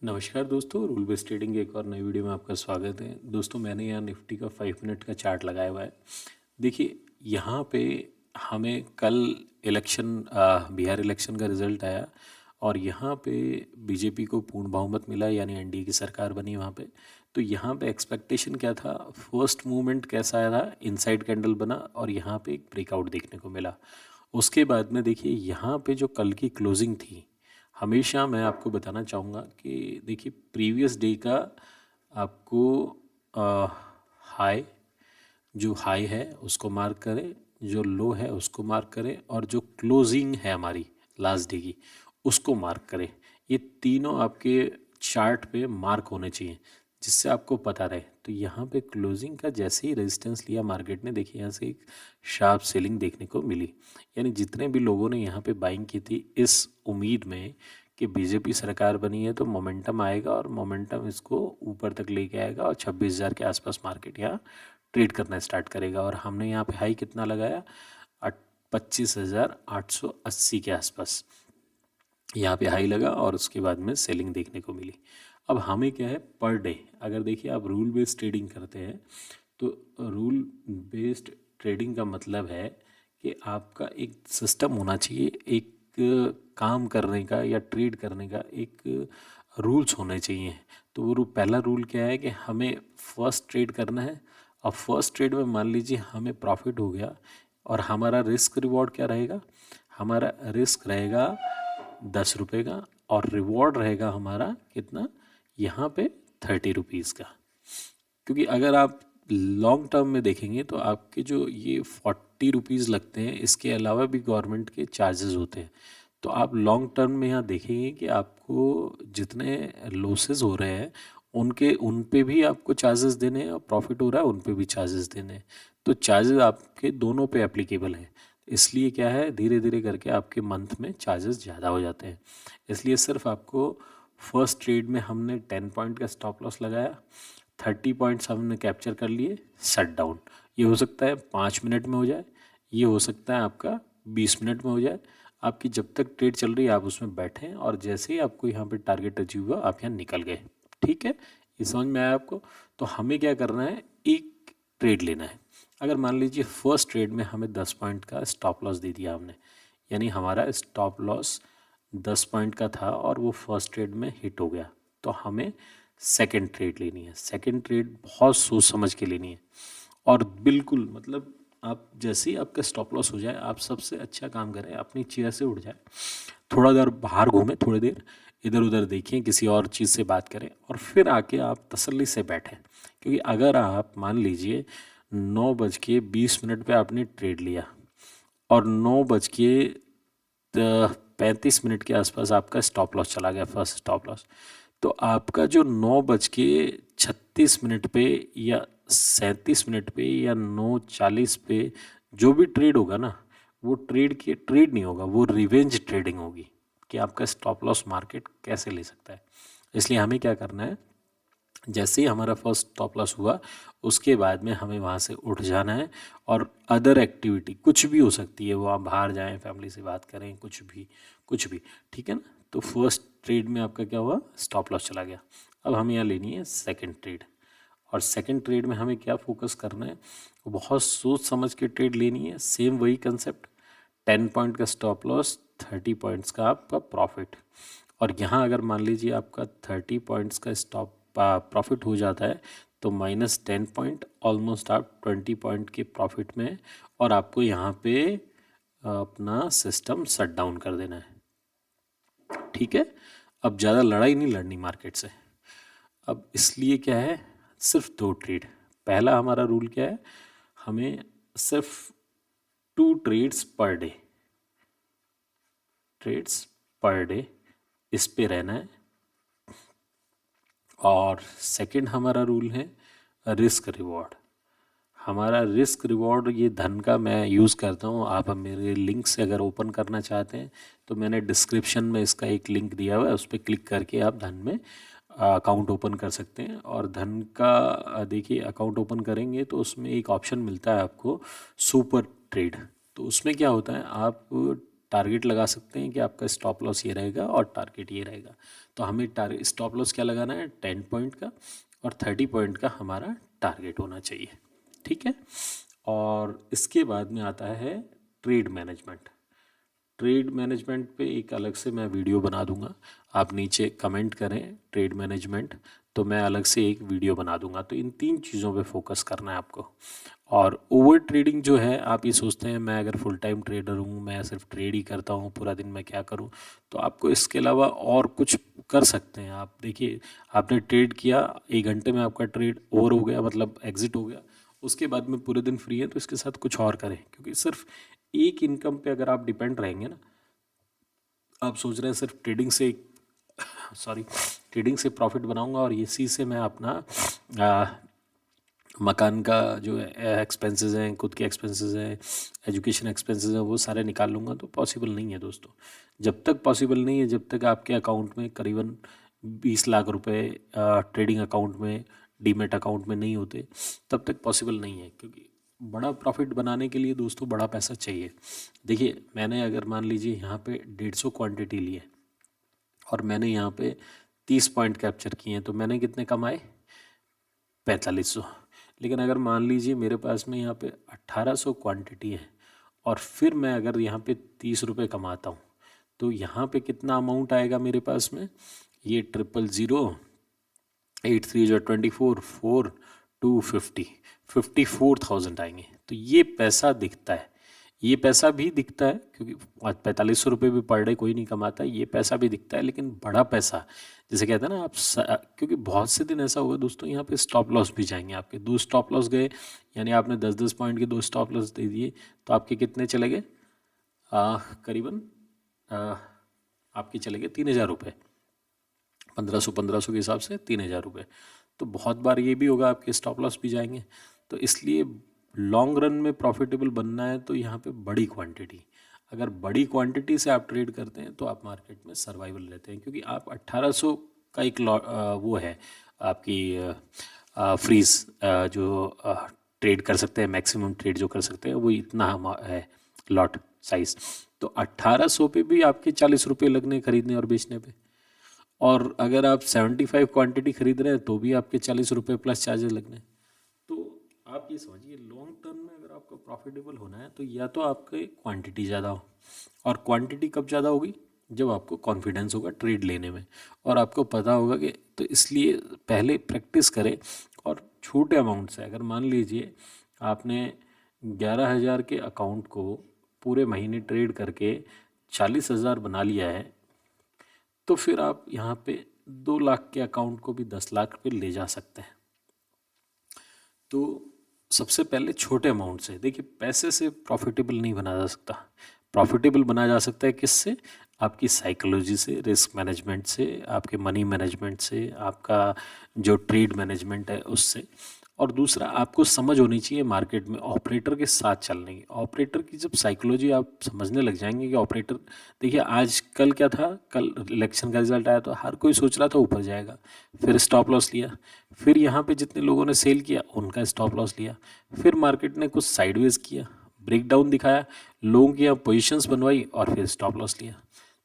नमस्कार दोस्तों, rule based trading के एक और नई वीडियो में आपका स्वागत है। दोस्तों, मैंने यहाँ निफ्टी का 5 मिनट का चार्ट लगाया हुआ है। देखिए, यहाँ पे हमें कल इलेक्शन बिहार इलेक्शन का रिजल्ट आया और यहाँ पे बीजेपी को पूर्ण बहुमत मिला, यानी एनडीए की सरकार बनी वहाँ पे। तो यहाँ पे एक्सपेक्टेशन क्या था, फर्स्ट मूवमेंट कैसा आया था, इनसाइड कैंडल बना और यहाँ पे एक ब्रेकआउट देखने को मिला। उसके बाद में देखिए यहाँ पे जो कल की क्लोजिंग थी, हमेशा मैं आपको बताना चाहूँगा कि देखिए प्रीवियस डे का आपको हाई, जो हाई है उसको मार्क करें, जो लो है उसको मार्क करें और जो क्लोजिंग है हमारी लास्ट डे की उसको मार्क करें। ये तीनों आपके चार्ट पे मार्क होने चाहिए जिससे आपको पता रहे। तो यहाँ पे क्लोजिंग का जैसे ही रेजिस्टेंस लिया मार्केट ने, देखिए यहाँ से एक शार्प सेलिंग देखने को मिली। यानी जितने भी लोगों ने यहाँ पे बाइंग की थी इस उम्मीद में कि बीजेपी सरकार बनी है तो मोमेंटम आएगा और मोमेंटम इसको ऊपर तक लेके आएगा और 26,000 के आसपास मार्केट यहाँ ट्रेड करना स्टार्ट करेगा। और हमने यहाँ पे हाई कितना लगाया, 25,880 के आसपास यहाँ पे हाई लगा और उसके बाद में सेलिंग देखने को मिली। अब हमें क्या है, पर डे अगर देखिए आप रूल बेस्ड ट्रेडिंग करते हैं तो रूल बेस्ड ट्रेडिंग का मतलब है कि आपका एक सिस्टम होना चाहिए, एक काम करने का या ट्रेड करने का एक रूल्स होने चाहिए। तो वो पहला रूल क्या है कि हमें फर्स्ट ट्रेड करना है। अब फर्स्ट ट्रेड में मान लीजिए हमें प्रॉफिट हो गया और हमारा रिस्क रिवॉर्ड क्या रहेगा, हमारा रिस्क रहेगा 10 रुपये का और रिवॉर्ड रहेगा हमारा कितना, यहाँ पे 30 रुपीज़ का। क्योंकि अगर आप लॉन्ग टर्म में देखेंगे तो आपके जो ये 40 रुपीज़ लगते हैं, इसके अलावा भी गवर्नमेंट के चार्जेस होते हैं। तो आप लॉन्ग टर्म में यहाँ देखेंगे कि आपको जितने लॉसेस हो रहे हैं उन पे भी आपको चार्जेस देने हैं और प्रॉफिट हो रहा है उन पे भी चार्जेस देने हैं। तो चार्जेस आपके दोनों पे एप्लीकेबल है। इसलिए क्या है, धीरे धीरे करके आपके मंथ में चार्जेस ज़्यादा हो जाते हैं। इसलिए सिर्फ आपको फर्स्ट ट्रेड में हमने 10 पॉइंट का स्टॉप लॉस लगाया, 30 पॉइंट्स हमने कैप्चर कर लिए, शट डाउन। ये हो सकता है 5 मिनट में हो जाए, ये हो सकता है आपका 20 मिनट में हो जाए। आपकी जब तक ट्रेड चल रही है आप उसमें बैठें और जैसे ही आपको यहाँ पे टारगेट अचीव हुआ आप यहाँ निकल गए। ठीक है, ये समझ में आया आपको। तो हमें क्या करना है, एक ट्रेड लेना है। अगर मान लीजिए फर्स्ट ट्रेड में हमें 10 पॉइंट का स्टॉप लॉस दे दिया हमने, यानी हमारा स्टॉप लॉस 10 पॉइंट का था और वो फर्स्ट ट्रेड में हिट हो गया, तो हमें सेकंड ट्रेड लेनी है। सेकंड ट्रेड बहुत सोच समझ के लेनी है और बिल्कुल मतलब आप जैसे ही आपका स्टॉप लॉस हो जाए आप सबसे अच्छा काम करें, अपनी चेयर से उठ जाए, थोड़ा देर बाहर घूमें, थोड़ी देर इधर उधर देखें, किसी और चीज़ से बात करें और फिर आके आप तसल्ली से बैठें। क्योंकि अगर आप मान लीजिए 9:20 पे आपने ट्रेड लिया और 9:35 के आसपास आपका स्टॉप लॉस चला गया, फर्स्ट स्टॉप लॉस, तो आपका जो 9:36 पे या 37 पे या 9:40 पे जो भी ट्रेड होगा ना, वो ट्रेड नहीं होगा, वो रिवेंज ट्रेडिंग होगी कि आपका स्टॉप लॉस मार्केट कैसे ले सकता है। इसलिए हमें क्या करना है, जैसे ही हमारा फर्स्ट स्टॉप लॉस हुआ उसके बाद में हमें वहाँ से उठ जाना है और अदर एक्टिविटी कुछ भी हो सकती है, वो आप बाहर जाएं, फैमिली से बात करें, कुछ भी, ठीक है ना। तो फर्स्ट ट्रेड में आपका क्या हुआ, स्टॉप लॉस चला गया। अब हमें यहाँ लेनी है सेकंड ट्रेड और सेकंड ट्रेड में हमें क्या फोकस करना है, बहुत सोच समझ के ट्रेड लेनी है। सेम वही कंसेप्ट, 10 पॉइंट का स्टॉप लॉस, 30 पॉइंट्स का आपका प्रॉफिट। और यहाँ अगर मान लीजिए आपका 30 पॉइंट्स का स्टॉप प्रॉफिट हो जाता है तो -10 पॉइंट, ऑलमोस्ट आप 20 पॉइंट के प्रॉफिट में, और आपको यहाँ पे अपना सिस्टम शट डाउन कर देना है। ठीक है, अब ज़्यादा लड़ाई नहीं लड़नी मार्केट से। अब इसलिए क्या है, सिर्फ 2 ट्रेड। पहला हमारा रूल क्या है, हमें सिर्फ 2 ट्रेड्स पर डे इस पे रहना है। और सेकंड हमारा रूल है रिस्क रिवॉर्ड। हमारा रिस्क रिवॉर्ड ये धन का मैं यूज़ करता हूँ। आप मेरे लिंक से अगर ओपन करना चाहते हैं तो मैंने डिस्क्रिप्शन में इसका एक लिंक दिया हुआ है, उस पर क्लिक करके आप धन में अकाउंट ओपन कर सकते हैं। और धन का देखिए अकाउंट ओपन करेंगे तो उसमें एक ऑप्शन मिलता है आपको, सुपर ट्रेड। तो उसमें क्या होता है, आप टारगेट लगा सकते हैं कि आपका स्टॉप लॉस ये रहेगा और टारगेट ये रहेगा। तो हमें स्टॉप लॉस क्या लगाना है, 10 पॉइंट का, और 30 पॉइंट का हमारा टारगेट होना चाहिए, ठीक है। और इसके बाद में आता है ट्रेड मैनेजमेंट। ट्रेड मैनेजमेंट पे एक अलग से मैं वीडियो बना दूंगा, आप नीचे कमेंट करें ट्रेड मैनेजमेंट, तो मैं अलग से एक वीडियो बना दूंगा। तो इन 3 चीज़ों पे फोकस करना है आपको। और ओवर ट्रेडिंग जो है, आप ये सोचते हैं मैं अगर फुल टाइम ट्रेडर हूँ, मैं सिर्फ ट्रेड ही करता हूँ पूरा दिन, मैं क्या करूँ, तो आपको इसके अलावा और कुछ कर सकते हैं आप। देखिए, आपने ट्रेड किया, 1 घंटे में आपका ट्रेड ओवर हो गया, मतलब एग्जिट हो गया, उसके बाद में पूरे दिन फ्री है, तो इसके साथ कुछ और करें। क्योंकि सिर्फ एक इनकम पे अगर आप डिपेंड रहेंगे ना, आप सोच रहे हैं सिर्फ ट्रेडिंग से प्रॉफिट बनाऊंगा और इसी से मैं अपना मकान का जो एक्सपेंसेस हैं, खुद के एक्सपेंसेस हैं, एजुकेशन एक्सपेंसेस हैं, वो सारे निकाल लूँगा, तो पॉसिबल नहीं है दोस्तों। जब तक पॉसिबल नहीं है, जब तक आपके अकाउंट में करीबन 20 लाख रुपए ट्रेडिंग अकाउंट में, डीमेट अकाउंट में नहीं होते, तब तक पॉसिबल नहीं है। क्योंकि बड़ा प्रॉफिट बनाने के लिए दोस्तों बड़ा पैसा चाहिए। देखिए, मैंने अगर मान लीजिए यहाँ पे 150 क्वांटिटी ली है और मैंने यहाँ पे 30 पॉइंट कैप्चर किए हैं, तो मैंने कितने कमाए, 4500। लेकिन अगर मान लीजिए मेरे पास में यहाँ पे 1800 क्वांटिटी है और फिर मैं अगर यहाँ पे 30 रुपये कमाता हूँ, तो यहाँ पे कितना अमाउंट आएगा मेरे पास में, ये 000, 8 3 जो 24, 4 2 50, 54,000 आएंगे। तो ये पैसा दिखता है, ये पैसा भी दिखता है, क्योंकि 4500 रुपये भी पर डे कोई नहीं कमाता है, ये पैसा भी दिखता है। लेकिन बड़ा पैसा, जैसे कहते हैं ना क्योंकि बहुत से दिन ऐसा होगा दोस्तों, यहाँ पे स्टॉप लॉस भी जाएंगे आपके, 2 स्टॉप लॉस गए, यानी आपने 10-10 पॉइंट के 2 स्टॉप लॉस दे दिए, तो आपके कितने चले गए, करीबन आपके चले गए 3000 रुपये, 1500 के हिसाब से 3000 रुपये। तो बहुत बार ये भी होगा आपके स्टॉप लॉस भी जाएंगे। तो इसलिए लॉन्ग रन में प्रॉफिटेबल बनना है तो यहाँ पे बड़ी क्वांटिटी, अगर बड़ी क्वांटिटी से आप ट्रेड करते हैं तो आप मार्केट में सर्वाइवल रहते हैं। क्योंकि आप 1800 का एक वो है आपकी फ्रीज, जो ट्रेड कर सकते हैं, मैक्सिमम ट्रेड जो कर सकते हैं वो इतना है लॉट साइज। तो 1800 पे भी आपके 40 रुपये लगने खरीदने और बेचने पे, और अगर आप 75 क्वांटिटी खरीद रहे हैं तो भी आपके 40 रुपये प्लस चार्जेस लगने। तो आप ये समझिए, लॉन्ग टर्म में अगर आपको प्रॉफिटेबल होना है तो या तो आपके क्वांटिटी ज़्यादा हो, और क्वांटिटी कब ज़्यादा होगी, जब आपको कॉन्फिडेंस होगा ट्रेड लेने में और आपको पता होगा कि, तो इसलिए पहले प्रैक्टिस करें। और छोटे अमाउंट से, अगर मान लीजिए आपने 11,000 के अकाउंट को पूरे महीने ट्रेड करके 40,000 बना लिया है, तो फिर आप यहाँ पे 2 लाख के अकाउंट को भी 10 लाख पे ले जा सकते हैं। तो सबसे पहले छोटे अमाउंट से देखिए, पैसे से प्रॉफिटेबल नहीं बना जा सकता। प्रॉफिटेबल बना जा सकता है किससे, आपकी साइकोलॉजी से, रिस्क मैनेजमेंट से, आपके मनी मैनेजमेंट से, आपका जो ट्रेड मैनेजमेंट है उससे। और दूसरा, आपको समझ होनी चाहिए मार्केट में ऑपरेटर के साथ चलने की। ऑपरेटर की जब साइकोलॉजी आप समझने लग जाएंगे कि ऑपरेटर, देखिए आज कल क्या था, कल इलेक्शन का रिजल्ट आया तो हर कोई सोच रहा था ऊपर जाएगा, फिर स्टॉप लॉस लिया, फिर यहाँ पे जितने लोगों ने सेल किया उनका स्टॉप लॉस लिया, फिर मार्केट ने कुछ साइडवेज किया, ब्रेकडाउन दिखाया, लोगों की यहाँ पोजिशंस बनवाई और फिर स्टॉप लॉस लिया।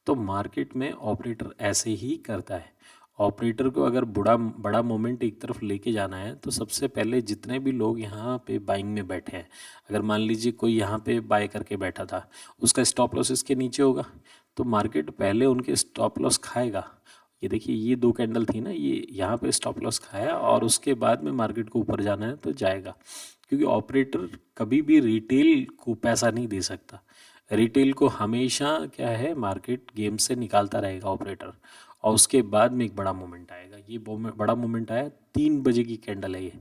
तो मार्केट में ऑपरेटर ऐसे ही करता है। ऑपरेटर को अगर बड़ा मोमेंट एक तरफ लेके जाना है तो सबसे पहले जितने भी लोग यहाँ पे बाइंग में बैठे हैं, अगर मान लीजिए कोई यहाँ पे बाय करके बैठा था, उसका स्टॉप लॉस इसके नीचे होगा, तो मार्केट पहले उनके स्टॉप लॉस खाएगा। ये देखिए, ये 2 कैंडल थी ना, ये यहाँ पे स्टॉप लॉस खाया और उसके बाद में मार्केट को ऊपर जाना है तो जाएगा। क्योंकि ऑपरेटर कभी भी रिटेल को पैसा नहीं दे सकता, रिटेल को हमेशा क्या है, मार्केट गेम से निकालता रहेगा ऑपरेटर। और उसके बाद में एक बड़ा मोमेंट आएगा, ये बड़ा मोमेंट आया, 3 बजे की कैंडल है ये,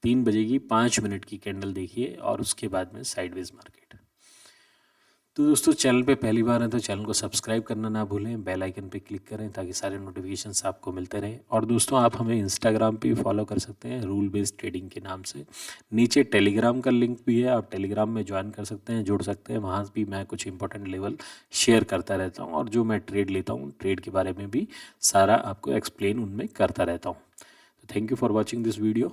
3 बजे की 5 मिनट की कैंडल देखिए, और उसके बाद में साइडवेज मार्केट। तो दोस्तों, चैनल पे पहली बार है तो चैनल को सब्सक्राइब करना ना भूलें, बेल आइकन पे क्लिक करें ताकि सारे नोटिफिकेशंस आपको मिलते रहें। और दोस्तों, आप हमें इंस्टाग्राम पे फॉलो कर सकते हैं रूल बेस्ड ट्रेडिंग के नाम से। नीचे टेलीग्राम का लिंक भी है, आप टेलीग्राम में ज्वाइन कर सकते हैं, जुड़ सकते हैं, वहाँ भी मैं कुछ इंपॉर्टेंट लेवल शेयर करता रहता हूँ, और जो मैं ट्रेड लेता हूँ ट्रेड के बारे में भी सारा आपको एक्सप्लेन उनमें करता रहता हूँ। तो thank you for watching this video.